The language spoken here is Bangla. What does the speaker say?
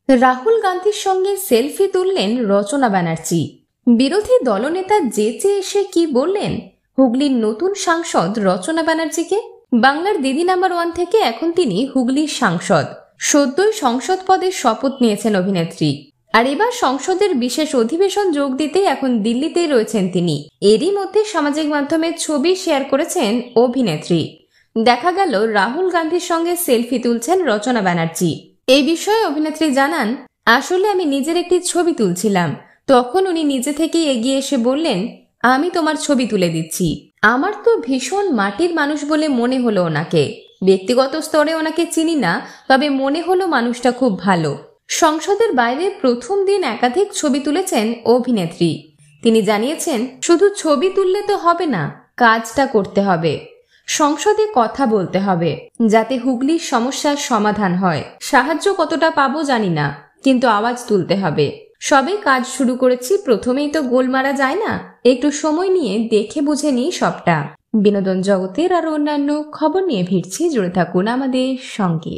রাহুল গান্ধীর সঙ্গে সেলফি তুললেন রচনা ব্যানার্জি। বিরোধী দলনেতা যেচে এসে কি বললেন হুগলির নতুন সাংসদ রচনা ব্যানার্জিকে। বাংলার দিদি নাম্বার 1 থেকে এখন তিনি হুগলির সাংসদ। সদ্যই সংসদ পদের শপথ নিয়েছেন অভিনেত্রী। আর এবার সংসদের বিশেষ অধিবেশন যোগ দিতে এখন দিল্লিতেই রয়েছেন তিনি। এরই মধ্যে সামাজিক মাধ্যমে ছবি শেয়ার করেছেন অভিনেত্রী। দেখা গেল রাহুল গান্ধীর সঙ্গে সেলফি তুলছেন রচনা ব্যানার্জি। এই বিষয়ে অভিনেত্রী জানান, আসলে আমি নিজের একটি ছবি তুলছিলাম, তখন উনি নিজে থেকেই এগিয়ে এসে বললেন, আমি তোমার ছবি তুলে দিচ্ছি। আমার তো ভীষণ মাটির মানুষ বলে মনে হলো ওনাকে। ব্যক্তিগত স্তরে ওনাকে চিনি না, তবে মনে হলো মানুষটা খুব ভালো। সংসদের বাইরে প্রথম দিন একাধিক ছবি তুলেছেন অভিনেত্রী। তিনি জানিয়েছেন, শুধু ছবি তুললে তো হবে না, কাজটা করতে হবে। সংসদে কথা বলতে হবে যাতে হুগলির সমস্যার সমাধান হয়। সাহায্য কতটা পাবো জানি না, কিন্তু আওয়াজ তুলতে হবে। সবে কাজ শুরু করেছি, প্রথমেই তো গোল মারা যায় না, একটু সময় নিয়ে দেখে বুঝে নিই সবটা। বিনোদন জগতের আরো অন্যান্য খবর নিয়ে ফিরছি, জুড়ে থাকুন আমাদের সঙ্গে।